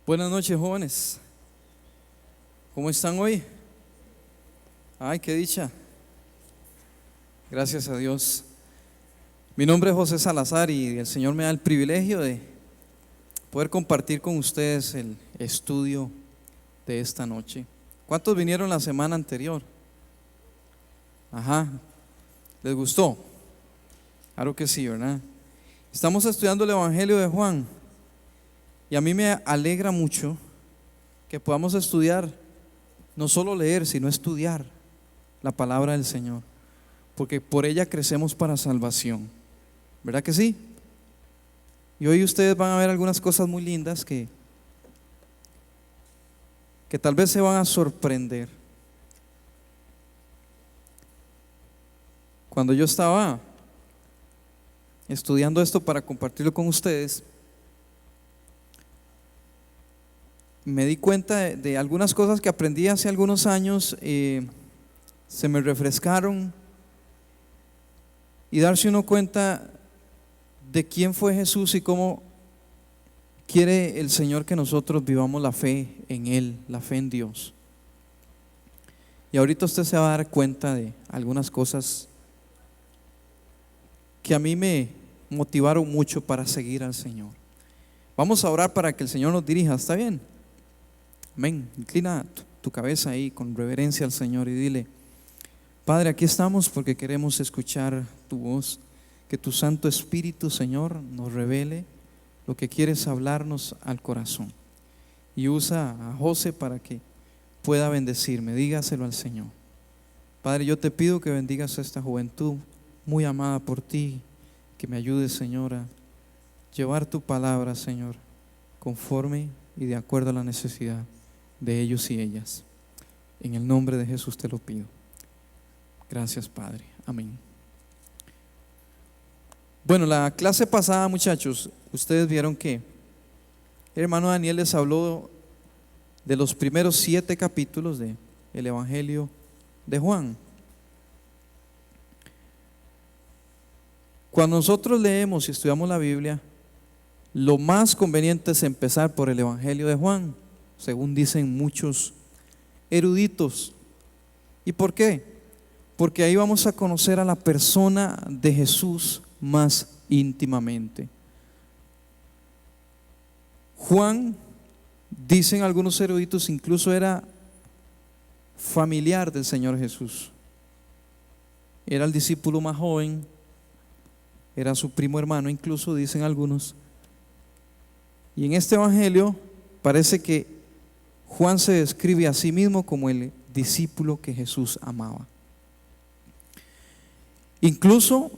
Buenas noches, jóvenes. ¿Cómo están hoy? Ay, qué dicha. Gracias a Dios. Mi nombre es José Salazar y el Señor me da el privilegio de poder compartir con ustedes el estudio de esta noche. ¿Cuántos vinieron la semana anterior? Ajá. ¿Les gustó? Claro que sí, ¿verdad? Estamos estudiando el Evangelio de Juan y a mí me alegra mucho que podamos estudiar, no solo leer, sino estudiar la palabra del Señor, porque por ella crecemos para salvación. ¿Verdad que sí? Y hoy ustedes van a ver algunas cosas muy lindas que tal vez se van a sorprender. Cuando yo estaba estudiando esto para compartirlo con ustedes, me di cuenta de algunas cosas que aprendí hace algunos años, se me refrescaron, y darse uno cuenta de quién fue Jesús y cómo quiere el Señor que nosotros vivamos la fe en Él, la fe en Dios. Y ahorita usted se va a dar cuenta de algunas cosas que a mí me motivaron mucho para seguir al Señor. Vamos a orar para que el Señor nos dirija, ¿está bien? Amén. Inclina tu cabeza ahí con reverencia al Señor y dile: Padre, aquí estamos porque queremos escuchar tu voz. Que tu Santo Espíritu, Señor, nos revele lo que quieres hablarnos al corazón. Y usa a José para que pueda bendecirme. Dígaselo al Señor. Padre, yo te pido que bendigas a esta juventud muy amada por ti. Que me ayudes, Señor, a llevar tu palabra, Señor, conforme y de acuerdo a la necesidad de ellos y ellas. En el nombre de Jesús te lo pido. Gracias, Padre. Amén. Bueno, la clase pasada, muchachos, ustedes vieron que el hermano Daniel les habló de los primeros 7 capítulos del Evangelio de Juan. Cuando nosotros leemos y estudiamos la Biblia, lo más conveniente es empezar por el Evangelio de Juan, según dicen muchos eruditos. ¿Y por qué? Porque ahí vamos a conocer a la persona de Jesús más íntimamente. Juan, dicen algunos eruditos, incluso era familiar del Señor Jesús. Era el discípulo más joven, era su primo hermano, incluso dicen algunos. Y en este evangelio parece que Juan se describe a sí mismo como el discípulo que Jesús amaba. Incluso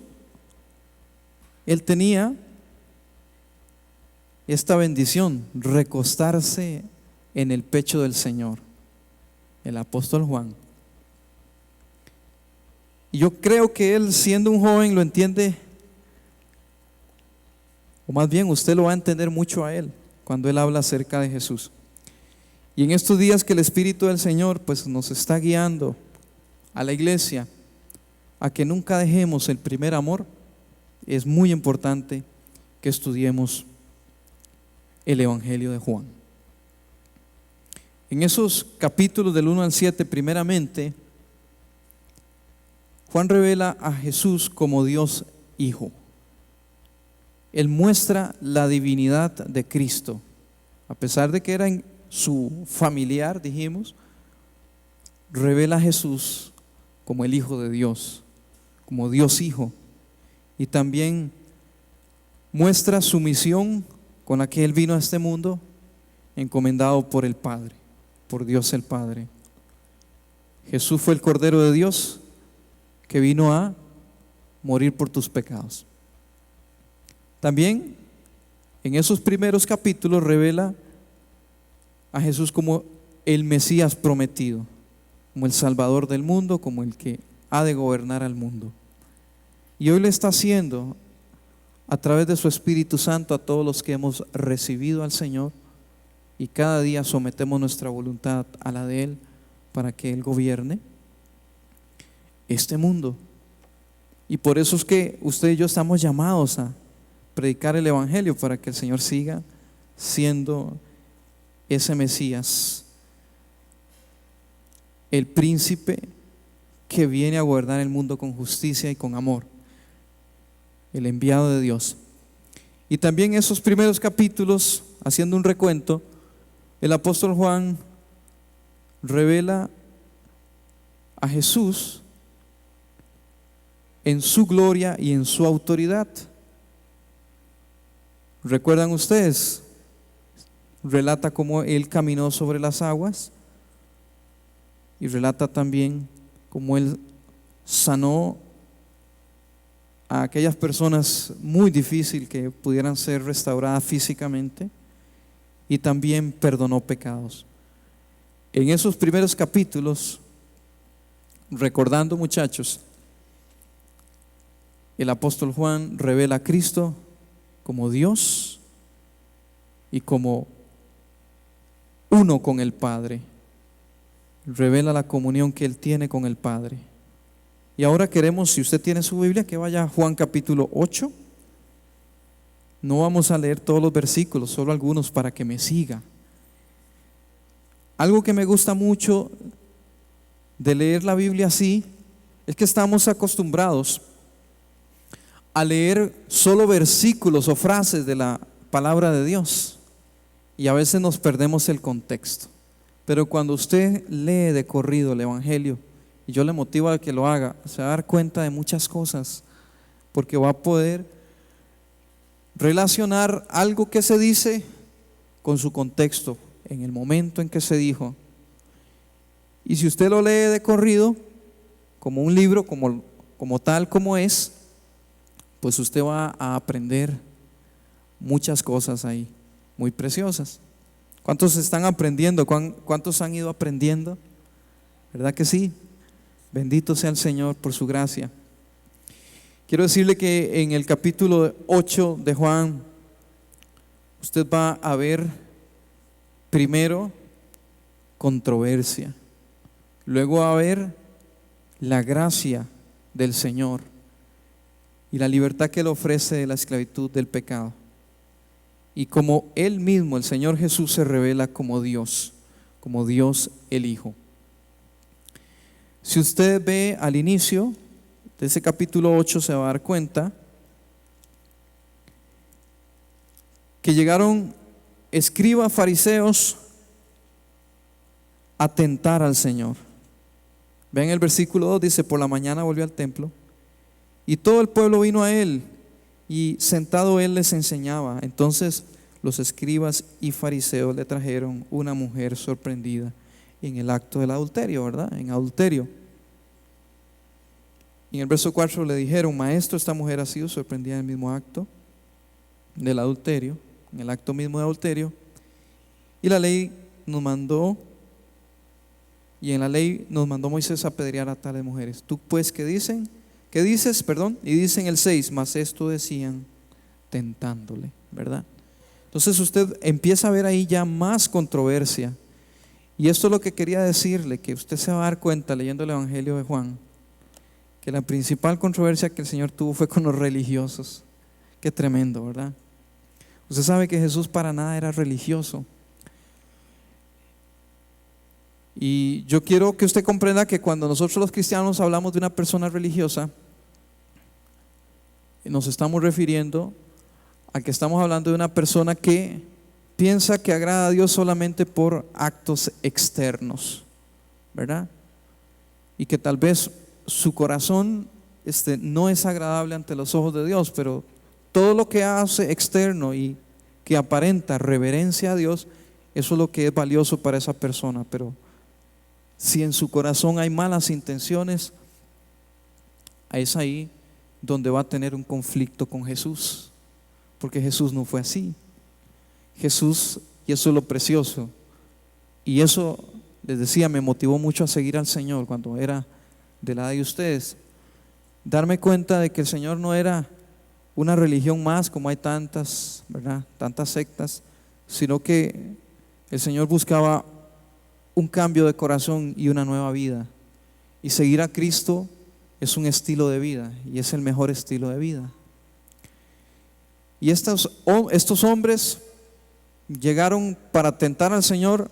él tenía esta bendición, recostarse en el pecho del Señor, el apóstol Juan. Y yo creo que él, siendo un joven, lo entiende, o más bien usted lo va a entender mucho a él cuando él habla acerca de Jesús. Y en estos días que el Espíritu del Señor pues nos está guiando a la iglesia a que nunca dejemos el primer amor, es muy importante que estudiemos el Evangelio de Juan. En esos capítulos del 1 al 7, primeramente, Juan revela a Jesús como Dios Hijo. Él muestra la divinidad de Cristo. A pesar de que era su familiar, dijimos, revela a Jesús como el Hijo de Dios, como Dios Hijo. Y también muestra su misión con la que Él vino a este mundo, encomendado por el Padre, por Dios el Padre. Jesús fue el Cordero de Dios que vino a morir por tus pecados. También en esos primeros capítulos revela a Jesús como el Mesías prometido, como el Salvador del mundo, como el que ha de gobernar al mundo. Y hoy lo está haciendo a través de su Espíritu Santo a todos los que hemos recibido al Señor y cada día sometemos nuestra voluntad a la de Él para que Él gobierne este mundo. Y por eso es que usted y yo estamos llamados a predicar el Evangelio, para que el Señor siga siendo ese Mesías, el príncipe que viene a gobernar el mundo con justicia y con amor, el enviado de Dios. Y también esos primeros capítulos, haciendo un recuento, el apóstol Juan revela a Jesús en su gloria y en su autoridad. ¿Recuerdan ustedes? Relata cómo Él caminó sobre las aguas y relata también cómo Él sanó a aquellas personas muy difícil que pudieran ser restauradas físicamente, y también perdonó pecados. En esos primeros capítulos, recordando, muchachos, el apóstol Juan revela a Cristo como Dios y como uno con el Padre. Revela la comunión que Él tiene con el Padre. Y ahora queremos, si usted tiene su Biblia, que vaya a Juan capítulo 8. No vamos a leer todos los versículos, solo algunos para que me siga. Algo que me gusta mucho de leer la Biblia así es que estamos acostumbrados a leer solo versículos o frases de la palabra de Dios, y a veces nos perdemos el contexto. Pero cuando usted lee de corrido el Evangelio, y yo le motivo a que lo haga, se va a dar cuenta de muchas cosas, porque va a poder relacionar algo que se dice con su contexto, en el momento en que se dijo. Y si usted lo lee de corrido, como un libro, como tal como es, pues usted va a aprender muchas cosas ahí, muy preciosas. ¿Cuántos están aprendiendo? ¿Cuántos han ido aprendiendo? ¿Verdad que sí? Bendito sea el Señor por su gracia. Quiero decirle que en el capítulo 8 de Juan, usted va a ver primero controversia, luego va a ver la gracia del Señor y la libertad que Él ofrece de la esclavitud del pecado, y como Él mismo, el Señor Jesús, se revela como Dios el Hijo. Si usted ve al inicio de ese capítulo 8, se va a dar cuenta que llegaron escribas, fariseos a tentar al Señor. Vean el versículo 2, dice: por la mañana volvió al templo y todo el pueblo vino a él, y sentado él les enseñaba. Entonces los escribas y fariseos le trajeron una mujer sorprendida en el acto del adulterio, ¿verdad? En adulterio. Y en el verso 4 le dijeron: maestro, esta mujer ha sido sorprendida en el mismo acto del adulterio, en el acto mismo de adulterio. Y la ley nos mandó, y en la ley nos mandó Moisés a apedrear a tales mujeres. ¿Tú pues qué dicen? ¿Qué dices? Perdón. Y dicen el 6, mas esto decían tentándole, ¿verdad? Entonces usted empieza a ver ahí ya más controversia. Y esto es lo que quería decirle, que usted se va a dar cuenta leyendo el Evangelio de Juan, que la principal controversia que el Señor tuvo fue con los religiosos. Qué tremendo, ¿verdad? Usted sabe que Jesús para nada era religioso. Y yo quiero que usted comprenda que cuando nosotros los cristianos hablamos de una persona religiosa, nos estamos refiriendo a que estamos hablando de una persona que piensa que agrada a Dios solamente por actos externos, ¿verdad? Y que tal vez su corazón no es agradable ante los ojos de Dios, pero todo lo que hace externo y que aparenta reverencia a Dios, eso es lo que es valioso para esa persona. Pero si en su corazón hay malas intenciones, es ahí donde va a tener un conflicto con Jesús, porque Jesús no fue así. Jesús, y eso es lo precioso, y eso les decía, me motivó mucho a seguir al Señor cuando era de la edad de ustedes, darme cuenta de que el Señor no era una religión más, como hay tantas, ¿verdad? Tantas sectas, sino que el Señor buscaba un cambio de corazón y una nueva vida. Y seguir a Cristo es un estilo de vida, y es el mejor estilo de vida. Y estos hombres llegaron para tentar al Señor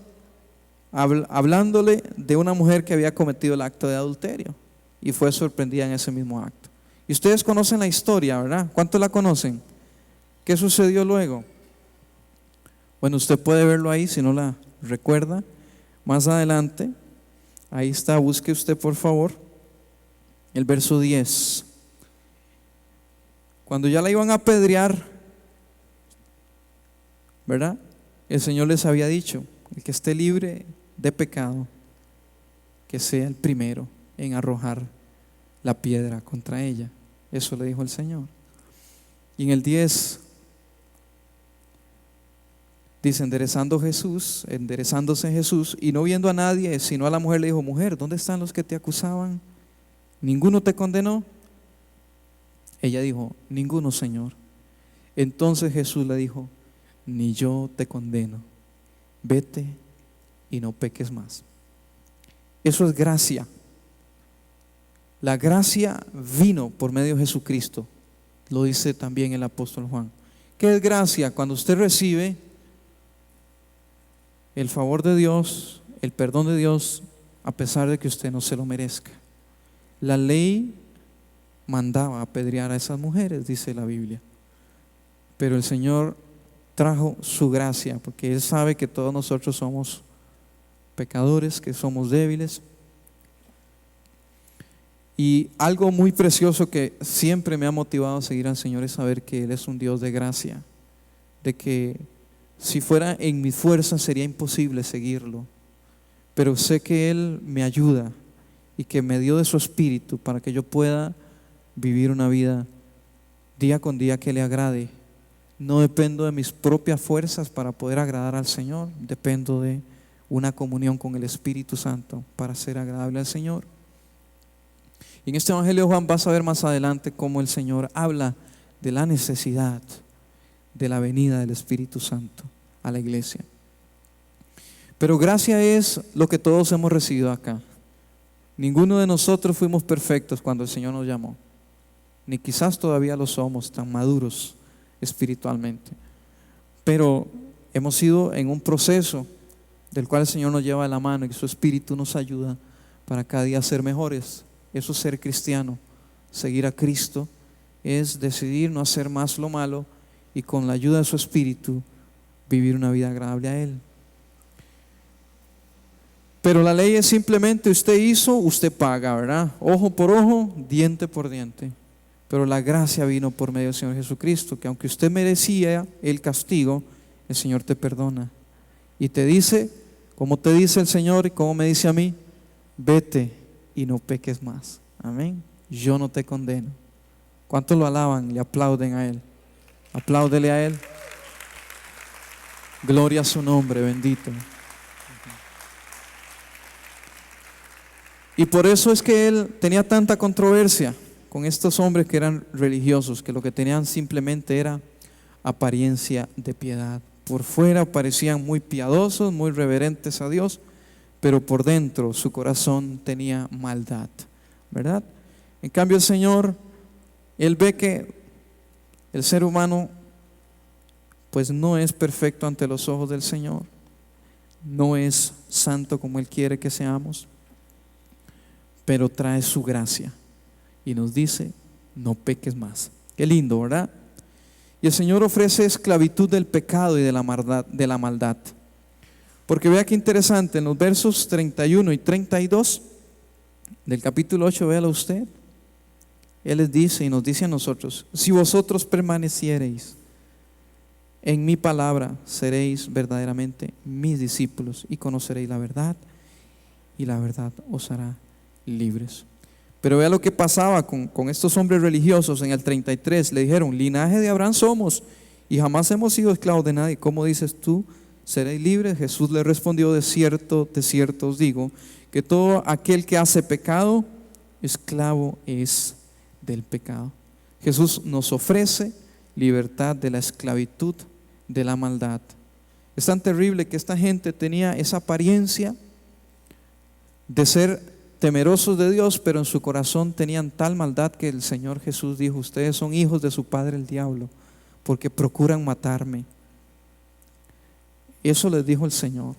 hablándole de una mujer que había cometido el acto de adulterio y fue sorprendida en ese mismo acto. Y ustedes conocen la historia, ¿verdad? ¿Cuántos la conocen? ¿Qué sucedió luego? Bueno, usted puede verlo ahí si no la recuerda. Más adelante, ahí está, busque usted por favor el verso 10. Cuando ya la iban a apedrear, ¿verdad? El Señor les había dicho: el que esté libre de pecado, que sea el primero en arrojar la piedra contra ella. Eso le dijo el Señor. Y en el 10 dice: enderezándose Jesús y no viendo a nadie sino a la mujer, le dijo: mujer, ¿dónde están los que te acusaban? ¿Ninguno te condenó? Ella dijo: ninguno, Señor. Entonces Jesús le dijo: ni yo te condeno, vete y no peques más. Eso es gracia. La gracia vino por medio de Jesucristo. Lo dice también el apóstol Juan. ¿Qué es gracia? Cuando usted recibe el favor de Dios, el perdón de Dios, a pesar de que usted no se lo merezca. La ley mandaba apedrear a esas mujeres, dice la Biblia, pero el Señor trajo su gracia, porque Él sabe que todos nosotros somos pecadores, que somos débiles. Y algo muy precioso que siempre me ha motivado a seguir al Señor es saber que Él es un Dios de gracia, de que si fuera en mi fuerza sería imposible seguirlo, pero sé que Él me ayuda y que me dio de su espíritu para que yo pueda vivir una vida día con día que le agrade. No dependo de mis propias fuerzas para poder agradar al Señor, dependo de una comunión con el Espíritu Santo para ser agradable al Señor. Y en este Evangelio de Juan vas a ver más adelante cómo el Señor habla de la necesidad de la venida del Espíritu Santo a la iglesia. Pero gracia es lo que todos hemos recibido acá. Ninguno de nosotros fuimos perfectos cuando el Señor nos llamó, ni quizás todavía lo somos tan maduros espiritualmente, pero hemos ido en un proceso del cual el Señor nos lleva de la mano y su Espíritu nos ayuda para cada día ser mejores. Eso es ser cristiano. Seguir a Cristo es decidir no hacer más lo malo y con la ayuda de su Espíritu vivir una vida agradable a Él. Pero la ley es simplemente usted hizo, usted paga, ¿verdad? Ojo por ojo, diente por diente. Pero la gracia vino por medio del Señor Jesucristo, que aunque usted merecía el castigo, el Señor te perdona y te dice, como te dice el Señor y como me dice a mí: vete y no peques más. Amén. Yo no te condeno. ¿Cuántos lo alaban y aplauden a Él? Apláudele a Él. Gloria a su nombre, bendito. Y por eso es que Él tenía tanta controversia con estos hombres que eran religiosos, que lo que tenían simplemente era apariencia de piedad. Por fuera parecían muy piadosos, muy reverentes a Dios, pero por dentro su corazón tenía maldad, ¿verdad? En cambio el Señor, Él ve que el ser humano pues no es perfecto ante los ojos del Señor, no es santo como Él quiere que seamos, pero trae su gracia y nos dice: no peques más. Qué lindo, ¿verdad? Y el Señor ofrece esclavitud del pecado y de la maldad. Porque vea qué interesante, en los versos 31 y 32 del capítulo 8, véalo usted. Él les dice y nos dice a nosotros: si vosotros permaneciereis en mi palabra, seréis verdaderamente mis discípulos y conoceréis la verdad, y la verdad os hará libres. Pero vea lo que pasaba con estos hombres religiosos. En el 33 le dijeron: linaje de Abraham somos y jamás hemos sido esclavos de nadie. ¿Cómo dices tú, seréis libres? Jesús le respondió: de cierto os digo, que todo aquel que hace pecado, esclavo es del pecado. Jesús nos ofrece libertad de la esclavitud de la maldad. Es tan terrible que esta gente tenía esa apariencia de ser temerosos de Dios, pero en su corazón tenían tal maldad que el Señor Jesús dijo: ustedes son hijos de su padre el diablo, porque procuran matarme. Eso les dijo el Señor,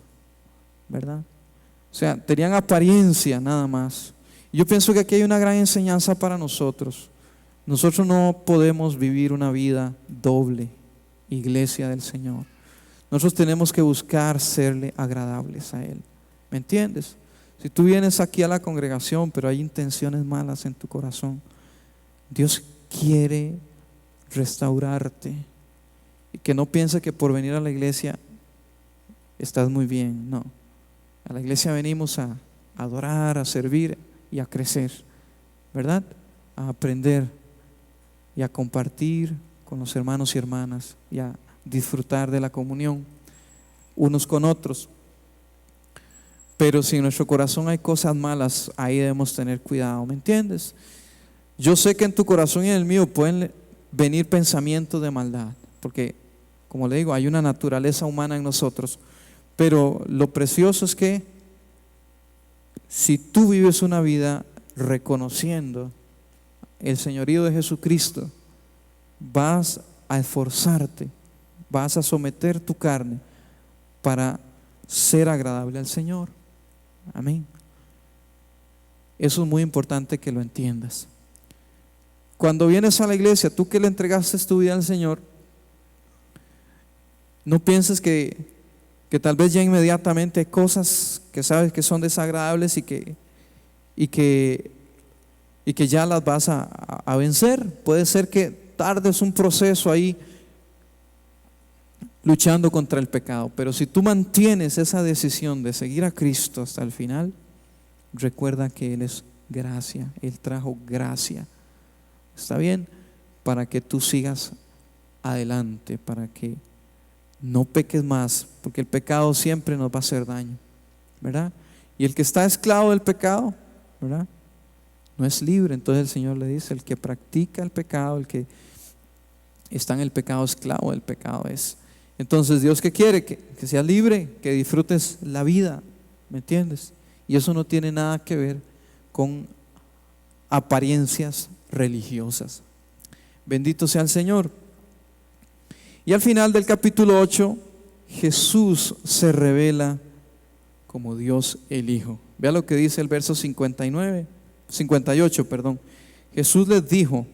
¿verdad? O sea, tenían apariencia nada más. Yo pienso que aquí hay una gran enseñanza para nosotros. Nosotros no podemos vivir una vida doble, iglesia del Señor. Nosotros tenemos que buscar serle agradables a Él. ¿Me entiendes? Si tú vienes aquí a la congregación, pero hay intenciones malas en tu corazón, Dios quiere restaurarte. Y que no piense que por venir a la iglesia estás muy bien. No. A la iglesia venimos a adorar, a servir y a crecer, ¿verdad? A aprender y a compartir con los hermanos y hermanas y a disfrutar de la comunión unos con otros. Pero si en nuestro corazón hay cosas malas, ahí debemos tener cuidado, ¿me entiendes? Yo sé que en tu corazón y en el mío pueden venir pensamientos de maldad, porque, como le digo, hay una naturaleza humana en nosotros. Pero lo precioso es que si tú vives una vida reconociendo el señorío de Jesucristo, vas a esforzarte, vas a someter tu carne para ser agradable al Señor. Amén. Eso es muy importante que lo entiendas. Cuando vienes a la iglesia, tú que le entregaste tu vida al Señor, no pienses que tal vez ya inmediatamente hay cosas que sabes que son desagradables y que ya las vas a vencer. Puede ser que tardes un proceso ahí luchando contra el pecado, pero si tú mantienes esa decisión de seguir a Cristo hasta el final, recuerda que Él es gracia, Él trajo gracia, ¿está bien? Para que tú sigas adelante, para que no peques más, porque el pecado siempre nos va a hacer daño, ¿verdad? Y el que está esclavo del pecado, ¿verdad?, no es libre. Entonces el Señor le dice: el que practica el pecado, el que está en el pecado, esclavo del pecado es. Entonces Dios, ¿qué quiere? Que seas libre, que disfrutes la vida, ¿me entiendes? Y eso no tiene nada que ver con apariencias religiosas. Bendito sea el Señor. Y al final del capítulo 8, Jesús se revela como Dios el Hijo. Vea lo que dice el verso 58. Jesús les dijo: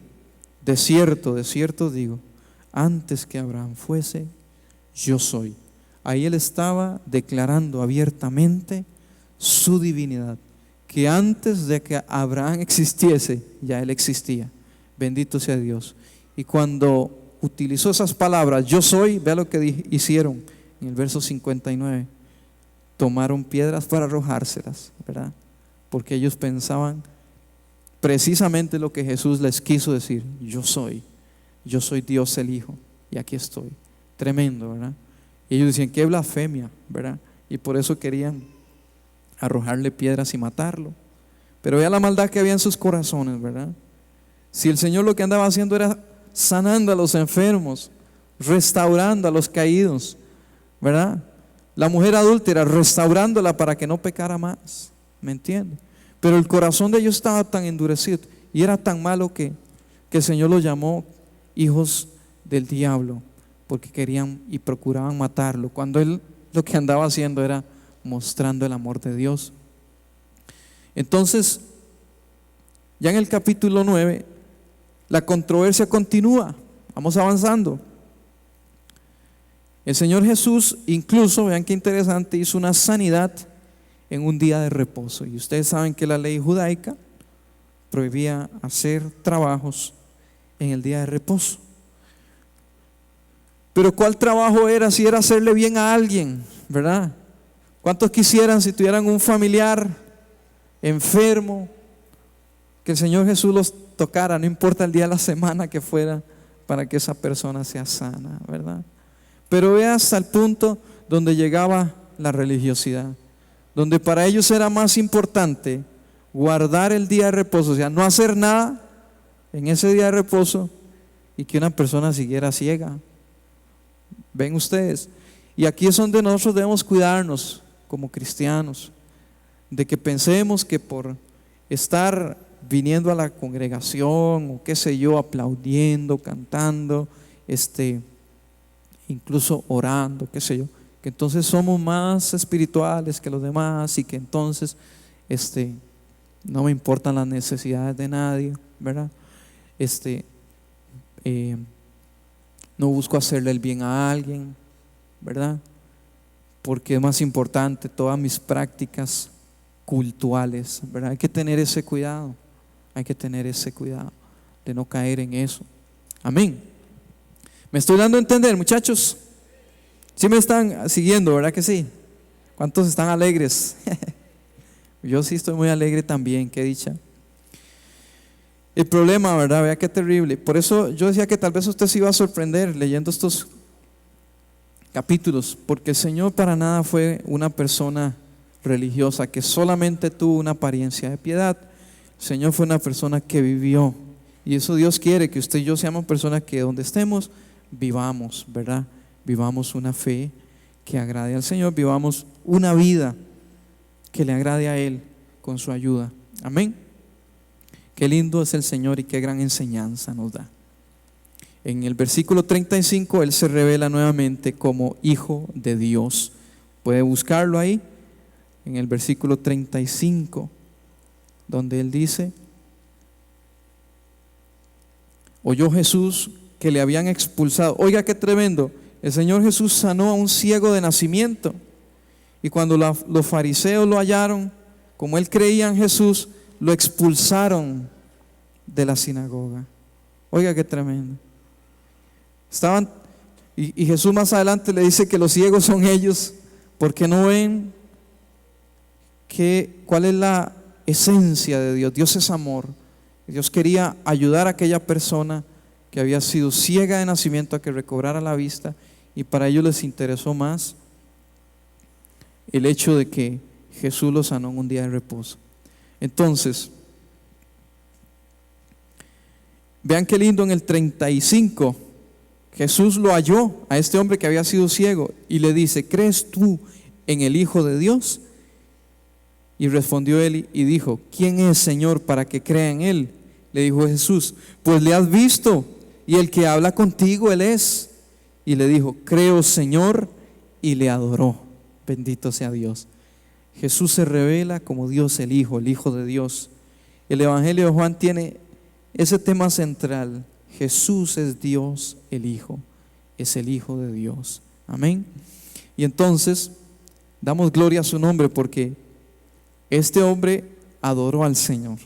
de cierto digo, antes que Abraham fuese, yo soy. Ahí Él estaba declarando abiertamente su divinidad, que antes de que Abraham existiese, ya Él existía. Bendito sea Dios. Y cuando utilizó esas palabras, yo soy, vea lo que hicieron en el verso 59. Tomaron piedras para arrojárselas, ¿verdad? Porque ellos pensaban precisamente lo que Jesús les quiso decir: yo soy Dios el Hijo, y aquí estoy. Tremendo, ¿verdad? Y ellos decían: qué blasfemia, ¿verdad? Y por eso querían arrojarle piedras y matarlo. Pero vea la maldad que había en sus corazones, ¿verdad? Si el Señor lo que andaba haciendo era sanando a los enfermos, restaurando a los caídos, ¿verdad? La mujer adúltera, restaurándola para que no pecara más, ¿me entiende? Pero el corazón de ellos estaba tan endurecido y era tan malo que el Señor los llamó hijos del diablo, porque querían y procuraban matarlo, cuando Él lo que andaba haciendo era mostrando el amor de Dios. Entonces, ya en el capítulo 9, la controversia continúa. Vamos avanzando. El Señor Jesús, incluso, vean qué interesante, hizo una sanidad en un día de reposo. Y ustedes saben que la ley judaica prohibía hacer trabajos en el día de reposo. Pero ¿cuál trabajo era? Si era hacerle bien a alguien, ¿verdad? ¿Cuántos quisieran, si tuvieran un familiar enfermo, que el Señor Jesús los tocara, no importa el día de la semana que fuera, para que esa persona sea sana, ¿verdad? Pero vea hasta el punto donde llegaba la religiosidad, donde para ellos era más importante guardar el día de reposo, o sea, no hacer nada en ese día de reposo, y que una persona siguiera ciega. Ven ustedes, y aquí es donde nosotros debemos cuidarnos como cristianos, de que pensemos que por estar viniendo a la congregación, o qué sé yo, aplaudiendo, cantando, incluso orando, qué sé yo, que entonces somos más espirituales que los demás y que entonces no me importan las necesidades de nadie, ¿verdad? No busco hacerle el bien a alguien, ¿verdad? Porque es más importante todas mis prácticas cultuales, ¿verdad? Hay que tener ese cuidado, de no caer en eso. Amén. ¿Me estoy dando a entender, muchachos? ¿Sí me están siguiendo, verdad que sí? ¿Cuántos están alegres? Yo sí estoy muy alegre también, qué dicha. El problema, ¿verdad? Vea qué terrible. Por eso yo decía que tal vez usted se iba a sorprender leyendo estos capítulos, porque el Señor para nada fue una persona religiosa que solamente tuvo una apariencia de piedad. El Señor fue una persona que vivió, y eso Dios quiere, que usted y yo seamos personas que donde estemos vivamos, ¿verdad? Vivamos una fe que agrade al Señor, vivamos una vida que le agrade a Él con su ayuda. Amén. Qué lindo es el Señor y qué gran enseñanza nos da. En el versículo 35 Él se revela nuevamente como Hijo de Dios. Puede buscarlo ahí, en el versículo 35, donde Él dice: oyó Jesús que le habían expulsado. Oiga qué tremendo. El Señor Jesús sanó a un ciego de nacimiento. Y cuando los fariseos lo hallaron, como Él creía en Jesús, lo expulsaron de la sinagoga. Oiga qué tremendo. Y Jesús más adelante le dice que los ciegos son ellos, porque no ven cuál es la esencia de Dios. Dios es amor. Dios quería ayudar a aquella persona que había sido ciega de nacimiento a que recobrara la vista, y para ellos les interesó más el hecho de que Jesús lo sanó en un día de reposo. Entonces, vean qué lindo en el 35. Jesús lo halló a este hombre que había sido ciego y le dice: ¿crees tú en el Hijo de Dios? Y respondió él y dijo: ¿quién es, Señor, para que crea en él? Le dijo Jesús: pues le has visto, y el que habla contigo, él es. Y le dijo: creo, Señor, y le adoró. Bendito sea Dios. Jesús se revela como Dios el Hijo de Dios. El Evangelio de Juan tiene ese tema central: Jesús es Dios el Hijo, es el Hijo de Dios. Amén. Y entonces damos gloria a su nombre, porque este hombre adoró al Señor.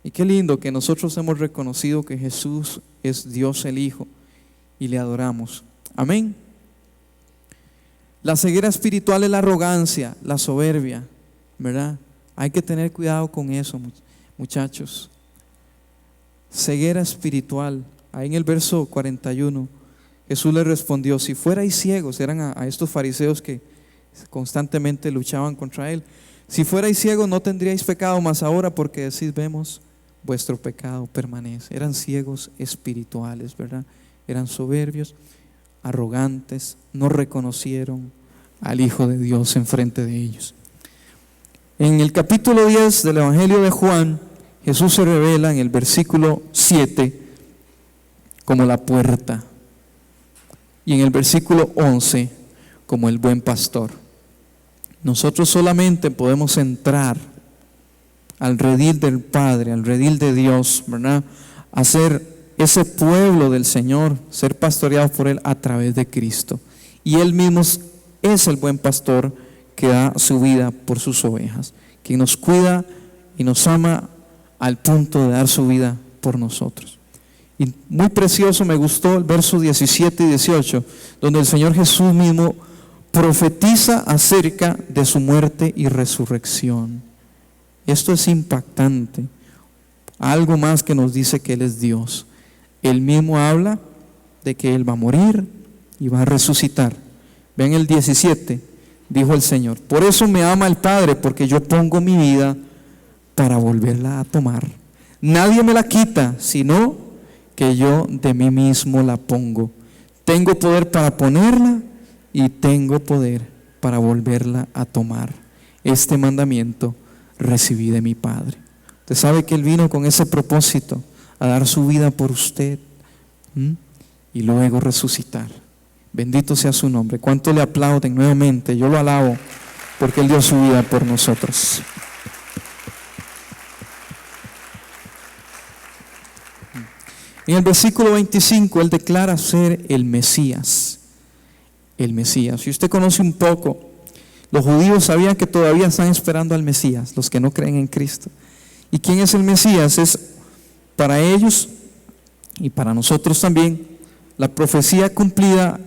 Y qué lindo que nosotros hemos reconocido que Jesús es Dios el Hijo y le adoramos. Amén. La ceguera espiritual es la arrogancia, la soberbia, ¿verdad? Hay que tener cuidado con eso, muchachos. Ceguera espiritual. Ahí en el verso 41 Jesús le respondió: si fuerais ciegos, eran a estos fariseos que constantemente luchaban contra él, si fuerais ciegos no tendríais pecado, mas ahora porque decís vemos, vuestro pecado permanece. Eran ciegos espirituales, ¿verdad? Eran soberbios, arrogantes, no reconocieron al Hijo de Dios enfrente de ellos. En el capítulo 10 del Evangelio de Juan, Jesús se revela en el versículo 7 como la puerta, y en el versículo 11 como el buen pastor. Nosotros solamente podemos entrar al redil del Padre, al redil de Dios, ¿verdad? A ser ese pueblo del Señor, ser pastoreados por Él a través de Cristo. Y Él mismo es el buen pastor que da su vida por sus ovejas, quien nos cuida y nos ama al punto de dar su vida por nosotros. Y muy precioso me gustó el verso 17 y 18, donde el Señor Jesús mismo profetiza acerca de su muerte y resurrección. Esto es impactante. Algo más que nos dice que Él es Dios. Él mismo habla de que Él va a morir y va a resucitar. Vean el 17, dijo el Señor: por eso me ama el Padre, porque yo pongo mi vida para volverla a tomar. Nadie me la quita, sino que yo de mí mismo la pongo. Tengo poder para ponerla y tengo poder para volverla a tomar. Este mandamiento recibí de mi Padre. Usted sabe que Él vino con ese propósito, a dar su vida por usted y luego resucitar. Bendito sea su nombre. ¿Cuánto le aplauden nuevamente? Yo lo alabo porque Él dio su vida por nosotros. En el versículo 25, Él declara ser el Mesías. El Mesías. Si usted conoce un poco, los judíos sabían que todavía están esperando al Mesías, los que no creen en Cristo. ¿Y quién es el Mesías? Es para ellos y para nosotros también la profecía cumplida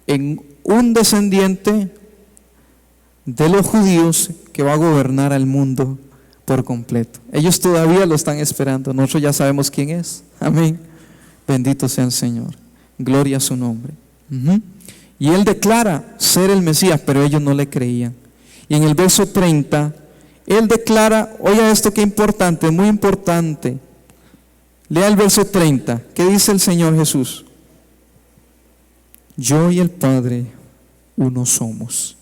en un descendiente de los judíos que va a gobernar al mundo por completo. Ellos todavía lo están esperando. Nosotros ya sabemos quién es. Amén. Bendito sea el Señor. Gloria a su nombre. Y Él declara ser el Mesías, pero ellos no le creían. Y en el verso 30, Él declara, oiga esto que importante, muy importante. Lea el verso 30. ¿Qué dice el Señor Jesús? Yo y el Padre uno somos.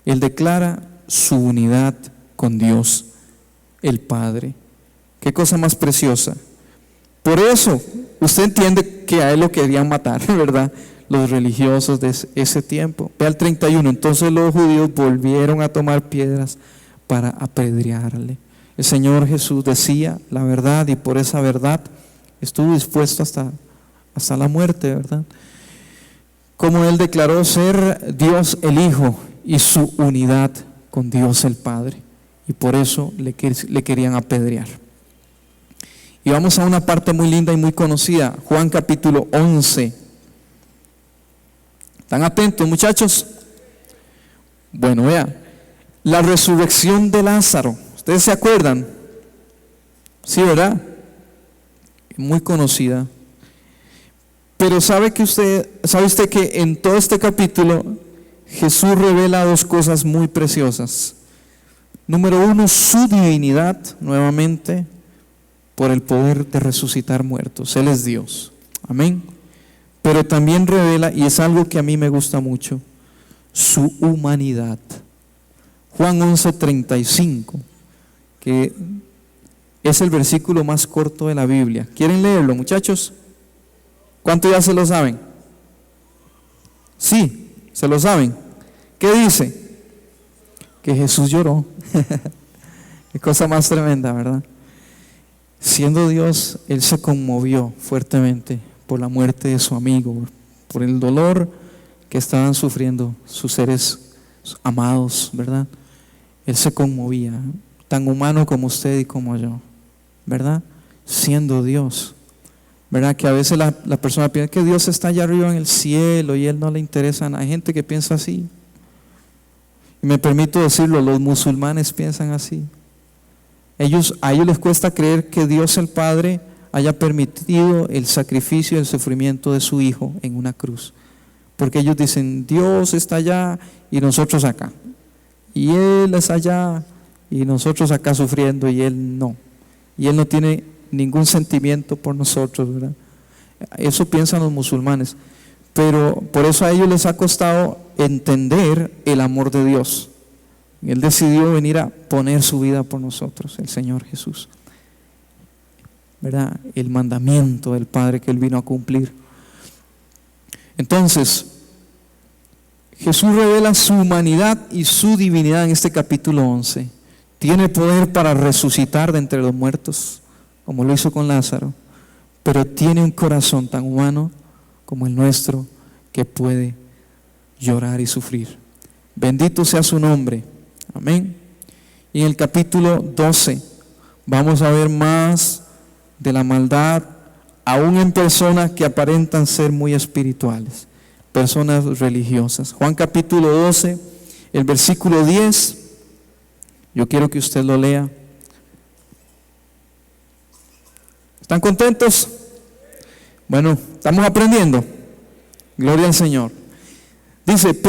Él declara su unidad con Dios, el Padre. Qué cosa más preciosa. Por eso, usted entiende que a Él lo querían matar, ¿verdad? Los religiosos de ese tiempo. Ve al 31. Entonces los judíos volvieron a tomar piedras para apedrearle. El Señor Jesús decía la verdad y por esa verdad estuvo dispuesto hasta la muerte, ¿verdad? Como Él declaró ser Dios el Hijo y su unidad con Dios el Padre. Y por eso le querían apedrear. Y vamos a una parte muy linda y muy conocida, Juan capítulo 11. ¿Están atentos, muchachos? Bueno, vea, la resurrección de Lázaro. ¿Ustedes se acuerdan? Sí, ¿verdad? Muy conocida. Pero ¿sabe usted que en todo este capítulo Jesús revela dos cosas muy preciosas? Número uno, su divinidad, nuevamente, por el poder de resucitar muertos. Él es Dios. Amén. Pero también revela, y es algo que a mí me gusta mucho, su humanidad. Juan 11:35, que es el versículo más corto de la Biblia. ¿Quieren leerlo, muchachos? ¿Cuánto ya se lo saben? Sí, se lo saben. ¿Qué dice? Que Jesús lloró. Qué cosa más tremenda, ¿verdad? Siendo Dios, Él se conmovió fuertemente por la muerte de su amigo, por el dolor que estaban sufriendo sus seres amados, ¿verdad? Él se conmovía, tan humano como usted y como yo, ¿verdad? Siendo Dios, ¿verdad? Que a veces la persona piensa que Dios está allá arriba en el cielo y Él no le interesa nada. Hay gente que piensa así. Y me permito decirlo, los musulmanes piensan así. A ellos les cuesta creer que Dios el Padre haya permitido el sacrificio y el sufrimiento de su Hijo en una cruz. Porque ellos dicen, Dios está allá y nosotros acá. Y Él es allá y nosotros acá sufriendo y Él no. Y Él no tiene ningún sentimiento por nosotros, ¿verdad? Eso piensan los musulmanes. Pero por eso a ellos les ha costado entender el amor de Dios. Él decidió venir a poner su vida por nosotros, el Señor Jesús, ¿verdad? El mandamiento del Padre que Él vino a cumplir. Entonces, Jesús revela su humanidad y su divinidad en este capítulo 11. Tiene poder para resucitar de entre los muertos, como lo hizo con Lázaro, pero tiene un corazón tan humano como el nuestro que puede llorar y sufrir. Bendito sea su nombre. Amén. Y en el capítulo 12 vamos a ver más de la maldad, aún en personas que aparentan ser muy espirituales, personas religiosas. Juan capítulo 12, el versículo 10, yo quiero que usted lo lea. ¿Están contentos? Bueno, estamos aprendiendo. Gloria al Señor. Dice,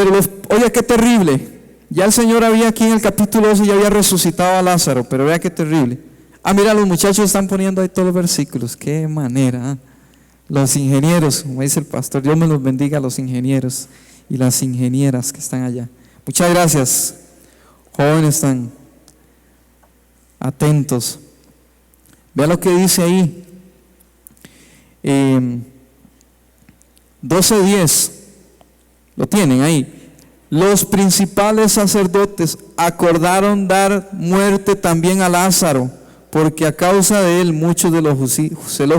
oye, qué terrible. Ya el Señor había aquí en el capítulo 12, ya había resucitado a Lázaro, pero vea qué terrible. Mira, los muchachos están poniendo ahí todos los versículos. Qué manera. Los ingenieros, como dice el pastor, Dios me los bendiga a los ingenieros y las ingenieras que están allá. Muchas gracias. Jóvenes están atentos. Vea lo que dice ahí. 12:10. Lo tienen ahí. Los principales sacerdotes acordaron dar muerte también a Lázaro, porque a causa de él muchos de los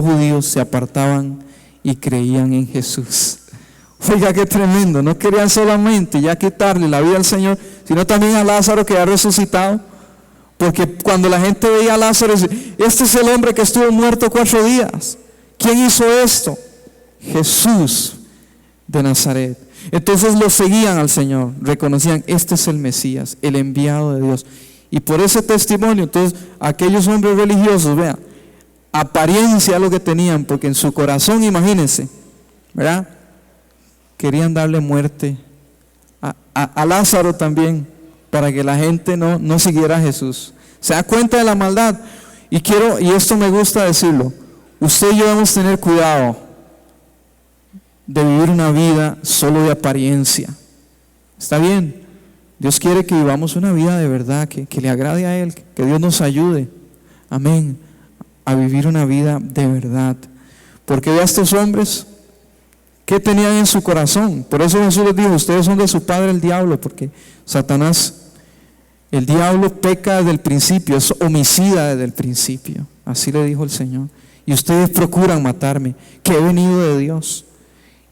judíos se apartaban y creían en Jesús. Oiga, qué tremendo. No querían solamente ya quitarle la vida al Señor, sino también a Lázaro, que ha resucitado. Porque cuando la gente veía a Lázaro, dice: este es el hombre que estuvo muerto 4 días. ¿Quién hizo esto? Jesús de Nazaret. Entonces lo seguían al Señor, reconocían: este es el Mesías, el enviado de Dios. Y por ese testimonio, entonces aquellos hombres religiosos, vean, apariencia lo que tenían, porque en su corazón, imagínense, ¿verdad?, querían darle muerte a Lázaro también, para que la gente no siguiera a Jesús. ¿Se da cuenta de la maldad? Y esto me gusta decirlo, usted y yo debemos tener cuidado de vivir una vida solo de apariencia. ¿Está bien? Dios quiere que vivamos una vida de verdad, que le agrade a Él, que Dios nos ayude, amén, a vivir una vida de verdad. Porque ve a estos hombres, ¿qué tenían en su corazón? Por eso Jesús les dijo: ustedes son de su padre el diablo, porque Satanás, el diablo, peca desde el principio, es homicida desde el principio. Así le dijo el Señor. Y ustedes procuran matarme, que he venido de Dios.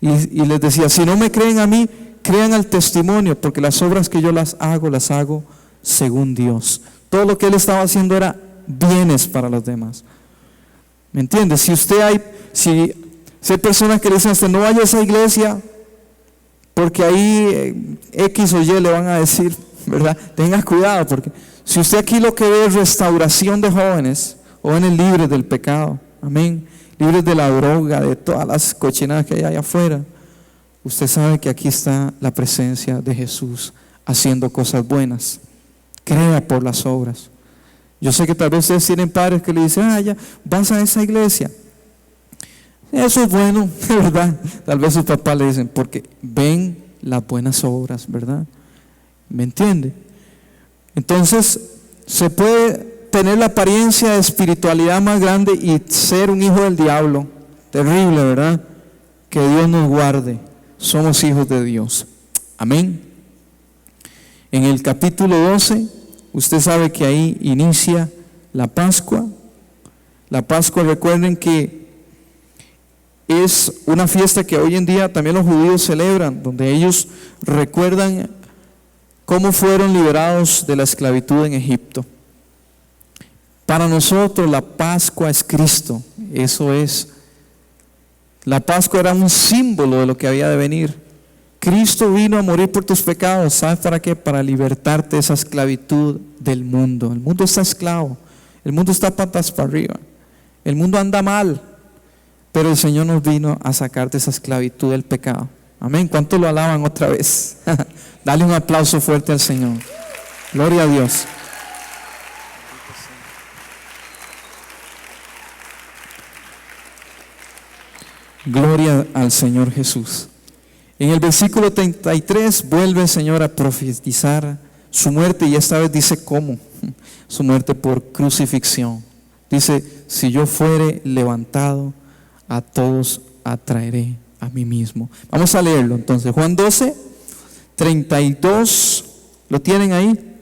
Y les decía: si no me creen a mí, crean al testimonio, porque las obras que yo las hago según Dios. Todo lo que él estaba haciendo era bienes para los demás. ¿Me entiendes? Si hay personas que le dicen a usted: no vaya a esa iglesia, porque ahí X o Y le van a decir, ¿verdad? Tenga cuidado, porque si usted aquí lo que ve es restauración de jóvenes libres del pecado, amén, libres de la droga, de todas las cochinadas que hay allá afuera, usted sabe que aquí está la presencia de Jesús haciendo cosas buenas. Crea por las obras. Yo sé que tal vez ustedes tienen padres que le dicen: ya vas a esa iglesia. Eso es bueno, ¿verdad? Tal vez sus papás le dicen, porque ven las buenas obras, ¿verdad? ¿Me entiende? Entonces, se puede tener la apariencia de espiritualidad más grande y ser un hijo del diablo. Terrible, ¿verdad? Que Dios nos guarde. Somos hijos de Dios. Amén. En el capítulo 12, usted sabe que ahí inicia la Pascua. La Pascua, recuerden que es una fiesta que hoy en día también los judíos celebran, donde ellos recuerdan cómo fueron liberados de la esclavitud en Egipto. Para nosotros la Pascua es Cristo. Eso es. La Pascua era un símbolo de lo que había de venir. Cristo vino a morir por tus pecados. ¿Sabes para qué? Para libertarte de esa esclavitud del mundo. El mundo está esclavo. El mundo está patas para arriba. El mundo anda mal. Pero el Señor nos vino a sacar de esa esclavitud del pecado. Amén. ¿Cuánto lo alaban otra vez? Dale un aplauso fuerte al Señor. Gloria a Dios. Gloria al Señor Jesús. En el versículo 33 vuelve el Señor a profetizar su muerte, y esta vez dice cómo. Su muerte por crucifixión. Dice: si yo fuere levantado, a todos atraeré a mí mismo. Vamos a leerlo entonces. Juan 12, 32. ¿Lo tienen ahí?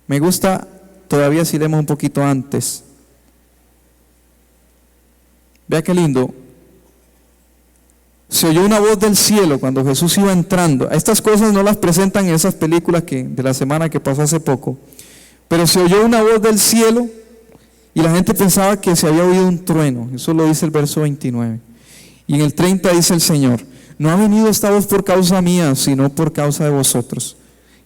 Me gusta todavía si leemos un poquito antes. Vea qué lindo. Se oyó una voz del cielo cuando Jesús iba entrando. Estas cosas no las presentan en esas películas de la semana que pasó hace poco. Pero se oyó una voz del cielo y la gente pensaba que se había oído un trueno. Eso lo dice el verso 29. Y en el 30 dice el Señor: no ha venido esta voz por causa mía, sino por causa de vosotros.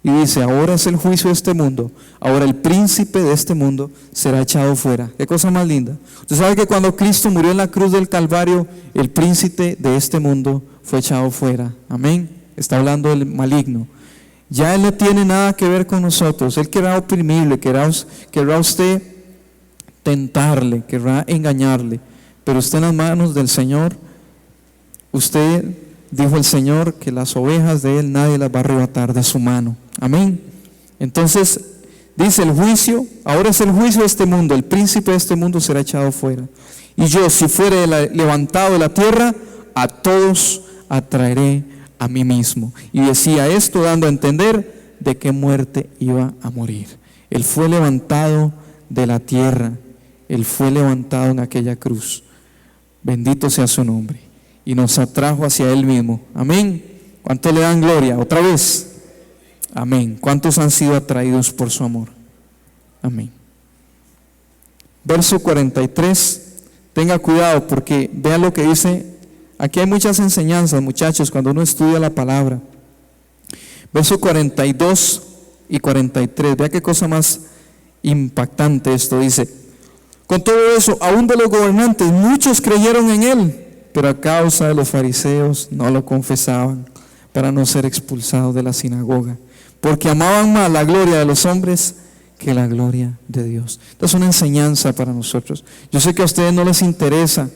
Y dice: ahora es el juicio de este mundo. Ahora el príncipe de este mundo será echado fuera. Qué cosa más linda. Usted sabe que cuando Cristo murió en la cruz del Calvario, el príncipe de este mundo fue echado fuera. Amén. Está hablando del maligno. Ya Él no tiene nada que ver con nosotros. Él querrá oprimirle, querrá usted tentarle, querrá engañarle. Pero usted en las manos del Señor. Usted, dijo el Señor, que las ovejas de Él nadie las va a arrebatar de su mano. Amén. Entonces dice el juicio, ahora es el juicio de este mundo, el príncipe de este mundo será echado fuera. Y yo, si fuere levantado de la tierra, a todos atraeré a mí mismo. Y decía esto dando a entender de qué muerte iba a morir. Él fue levantado de la tierra. Él fue levantado en aquella cruz. Bendito sea su nombre. Y nos atrajo hacia Él mismo. Amén. ¿Cuántos le dan gloria? Otra vez. Amén. ¿Cuántos han sido atraídos por su amor? Amén. Verso 43. Tenga cuidado porque vean lo que dice. Aquí hay muchas enseñanzas, muchachos, cuando uno estudia la palabra. Verso 42 y 43. Vea qué cosa más impactante esto. Dice: con todo eso, aún de los gobernantes, muchos creyeron en Él, pero a causa de los fariseos no lo confesaban, para no ser expulsados de la sinagoga, porque amaban más la gloria de los hombres que la gloria de Dios. Esto es una enseñanza para nosotros. Yo sé que a ustedes no les interesa,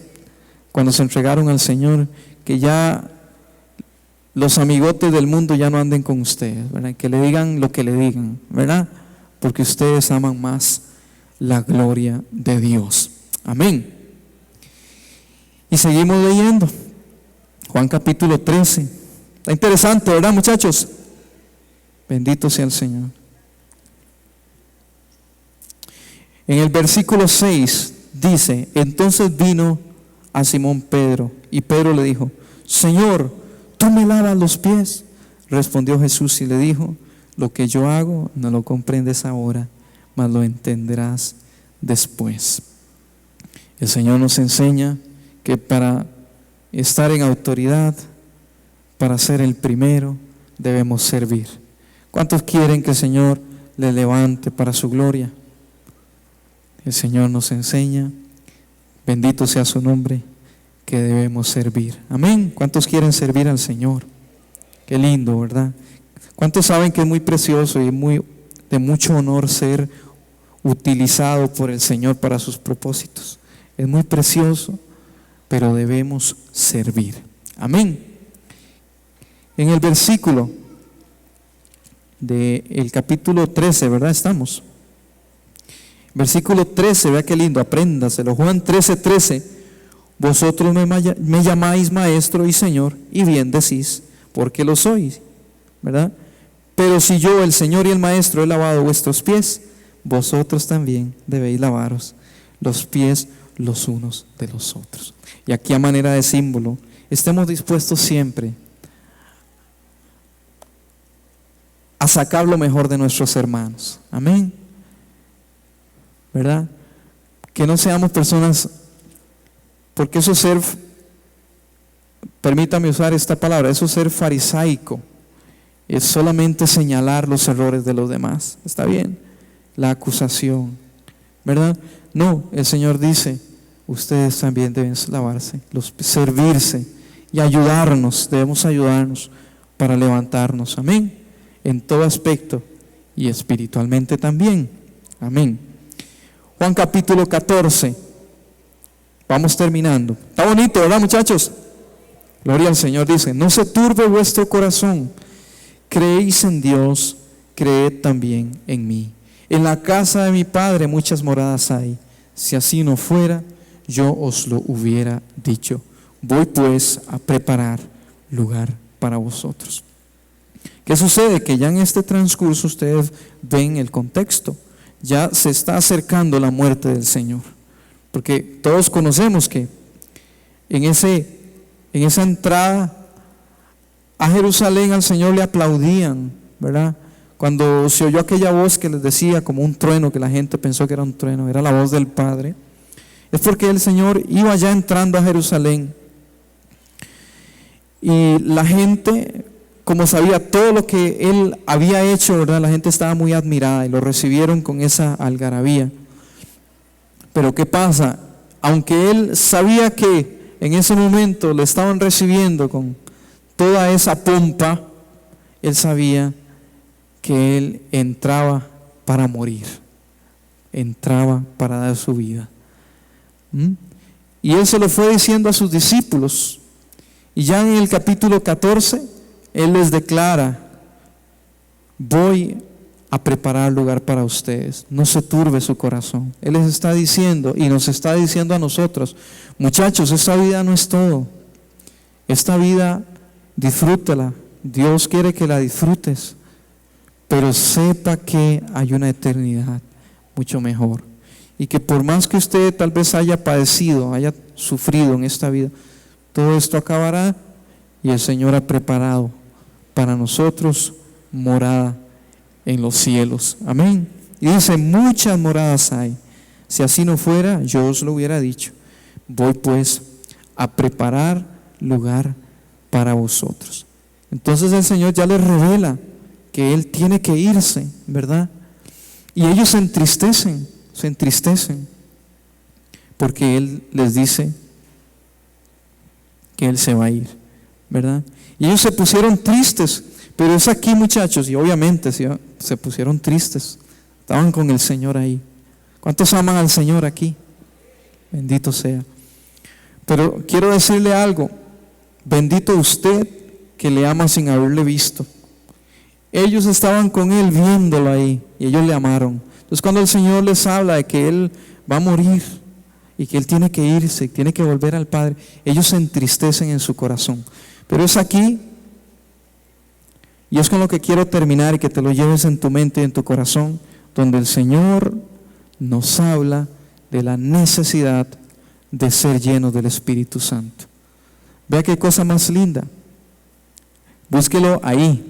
cuando se entregaron al Señor, que ya los amigotes del mundo ya no anden con ustedes, ¿verdad? Que le digan lo que le digan, ¿verdad? Porque ustedes aman más la gloria de Dios. Amén. Y seguimos leyendo Juan capítulo 13. Está interesante, ¿verdad, muchachos? Bendito sea el Señor. En el versículo 6 dice: entonces vino a Simón Pedro, y Pedro le dijo: Señor, ¿tú me lavas los pies? Respondió Jesús y le dijo: lo que yo hago no lo comprendes ahora, mas lo entenderás después. El Señor nos enseña que para estar en autoridad, para ser el primero, debemos servir. ¿Cuántos quieren que el Señor le levante para su gloria? El Señor nos enseña, bendito sea su nombre, que debemos servir. Amén. ¿Cuántos quieren servir al Señor? Qué lindo, ¿verdad? ¿Cuántos saben que es muy precioso y de mucho honor ser utilizado por el Señor para sus propósitos? Es muy precioso, pero debemos servir. Amén. En el versículo del capítulo 13, ¿verdad? Estamos. Versículo 13, vea qué lindo, apréndaselo. Juan 13:13. Vosotros me llamáis maestro y Señor, y bien decís, porque lo sois, ¿verdad? Pero si yo, el Señor y el Maestro, he lavado vuestros pies, vosotros también debéis lavaros los pies los unos de los otros. Y aquí, a manera de símbolo, estemos dispuestos siempre a sacar lo mejor de nuestros hermanos. Amén. ¿Verdad? Que no seamos personas, porque eso ser, permítame usar esta palabra, eso ser farisaico, es solamente señalar los errores de los demás. ¿Está bien? La acusación, ¿verdad? No, el Señor dice, ustedes también deben lavarse, servirse y ayudarnos, debemos ayudarnos para levantarnos. Amén. En todo aspecto y espiritualmente también. Amén. Juan capítulo 14. Vamos terminando. Está bonito, ¿verdad, muchachos? Gloria al Señor. Dice: no se turbe vuestro corazón. Creéis en Dios, creed también en mí. En la casa de mi Padre muchas moradas hay. Si así no fuera, yo os lo hubiera dicho. Voy pues a preparar lugar para vosotros. ¿Qué sucede? Que ya en este transcurso ustedes ven el contexto. Ya se está acercando la muerte del Señor. Porque todos conocemos que en esa entrada a Jerusalén al Señor le aplaudían, ¿verdad? Cuando se oyó aquella voz que les decía como un trueno, que la gente pensó que era un trueno, era la voz del Padre. Es porque el Señor iba ya entrando a Jerusalén. Y la gente, como sabía todo lo que Él había hecho, ¿verdad? La gente estaba muy admirada y lo recibieron con esa algarabía. Pero ¿qué pasa? Aunque Él sabía que en ese momento le estaban recibiendo con toda esa pompa, Él sabía que Él entraba para morir, entraba para dar su vida. Y Él se lo fue diciendo a sus discípulos. Y ya en el capítulo 14, Él les declara: voy a preparar lugar para ustedes, no se turbe su corazón. Él les está diciendo y nos está diciendo a nosotros: muchachos, esta vida no es todo. Esta vida disfrútala. Dios quiere que la disfrutes, pero sepa que hay una eternidad mucho mejor. Y que por más que usted tal vez haya padecido, haya sufrido en esta vida, todo esto acabará y el Señor ha preparado para nosotros morada en los cielos. Amén. Y dice, muchas moradas hay. Si así no fuera, yo os lo hubiera dicho. Voy pues a preparar lugar para vosotros. Entonces el Señor ya les revela que Él tiene que irse, ¿verdad? Y ellos se entristecen, porque Él les dice que Él se va a ir, ¿verdad? Y ellos se pusieron tristes, pero es aquí, muchachos, y obviamente se pusieron tristes, estaban con el Señor ahí. ¿Cuántos aman al Señor aquí? Bendito sea. Pero quiero decirle algo, bendito usted que le ama sin haberle visto. Ellos estaban con Él viéndolo ahí y ellos le amaron. Entonces cuando el Señor les habla de que Él va a morir y que Él tiene que irse, tiene que volver al Padre, ellos se entristecen en su corazón. Pero es aquí, y es con lo que quiero terminar y que te lo lleves en tu mente y en tu corazón, donde el Señor nos habla de la necesidad de ser llenos del Espíritu Santo. Vea qué cosa más linda. Búsquelo ahí.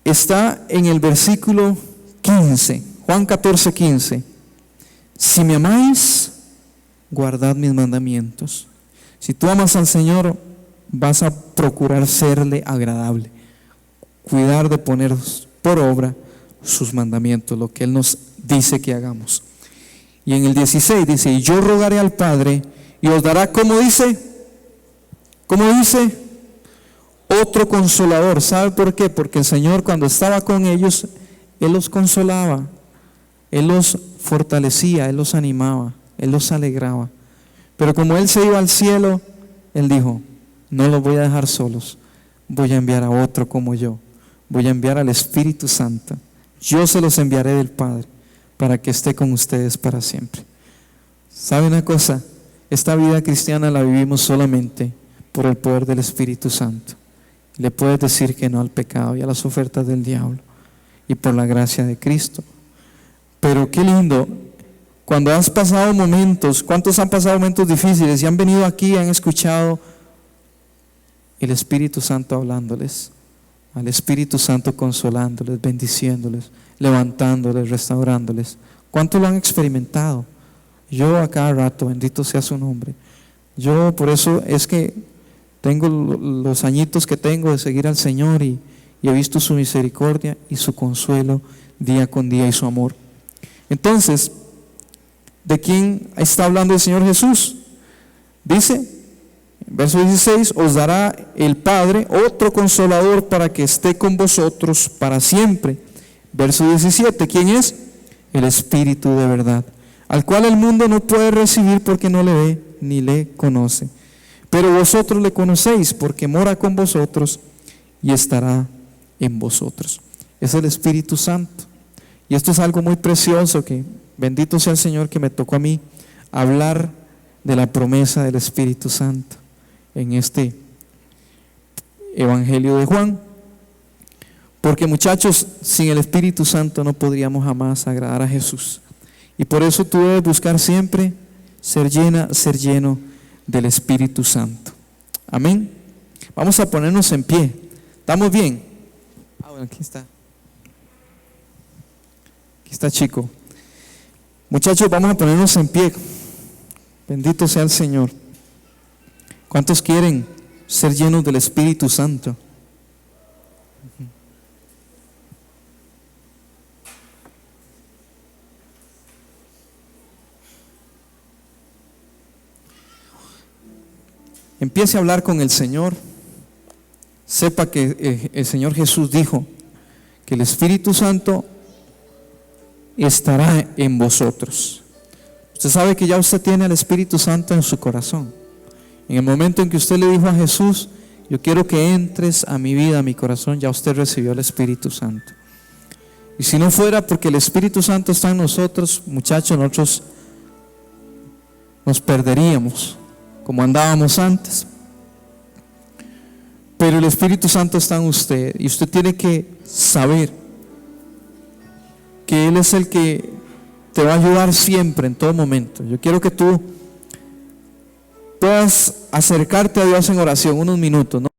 Está en el versículo 15, Juan 14, 15. Si me amáis, guardad mis mandamientos. Si tú amas al Señor, vas a procurar serle agradable, cuidar de poner por obra sus mandamientos, lo que Él nos dice que hagamos. Y en el 16 dice, y yo rogaré al Padre y os dará, ¿cómo dice? Otro consolador. ¿Sabe por qué? Porque el Señor, cuando estaba con ellos, Él los consolaba, Él los fortalecía, Él los animaba, Él los alegraba. Pero como Él se iba al cielo, Él dijo, no los voy a dejar solos, voy a enviar a otro como yo, voy a enviar al Espíritu Santo. Yo se los enviaré del Padre para que esté con ustedes para siempre. ¿Sabe una cosa? Esta vida cristiana la vivimos solamente por el poder del Espíritu Santo. Le puedes decir que no al pecado y a las ofertas del diablo, y por la gracia de Cristo. Pero qué lindo, cuando has pasado momentos, ¿cuántos han pasado momentos difíciles y han venido aquí y han escuchado el Espíritu Santo hablándoles, al Espíritu Santo consolándoles, bendiciéndoles, levantándoles, restaurándoles? ¿Cuántos lo han experimentado? Yo a cada rato, bendito sea su nombre. Yo por eso es que tengo los añitos que tengo de seguir al Señor y he visto su misericordia y su consuelo día con día y su amor. Entonces, ¿de quién está hablando el Señor Jesús? Dice, verso 16, os dará el Padre otro consolador para que esté con vosotros para siempre. Verso 17, ¿quién es? El Espíritu de verdad, al cual el mundo no puede recibir porque no le ve ni le conoce. Pero vosotros le conocéis porque mora con vosotros y estará en vosotros. Es el Espíritu Santo. Y esto es algo muy precioso que, bendito sea el Señor, que me tocó a mí hablar de la promesa del Espíritu Santo en este Evangelio de Juan. Porque, muchachos, sin el Espíritu Santo no podríamos jamás agradar a Jesús. Y por eso tú debes buscar siempre ser lleno del Espíritu Santo. Amén. Vamos a ponernos en pie. ¿Estamos bien? Bueno, aquí está. Aquí está, chico. Muchachos, vamos a ponernos en pie. Bendito sea el Señor. ¿Cuántos quieren ser llenos del Espíritu Santo? Empiece a hablar con el Señor. Sepa que el Señor Jesús dijo que el Espíritu Santo estará en vosotros. Usted sabe que ya usted tiene al Espíritu Santo en su corazón. En el momento en que usted le dijo a Jesús, yo quiero que entres a mi vida, a mi corazón, ya usted recibió el Espíritu Santo. Y si no fuera porque el Espíritu Santo está en nosotros, muchachos, nosotros nos perderíamos. como andábamos antes. Pero el Espíritu Santo está en usted y usted tiene que saber que Él es el que te va a ayudar siempre, en todo momento. Yo quiero que tú puedas acercarte a Dios en oración unos minutos, ¿no?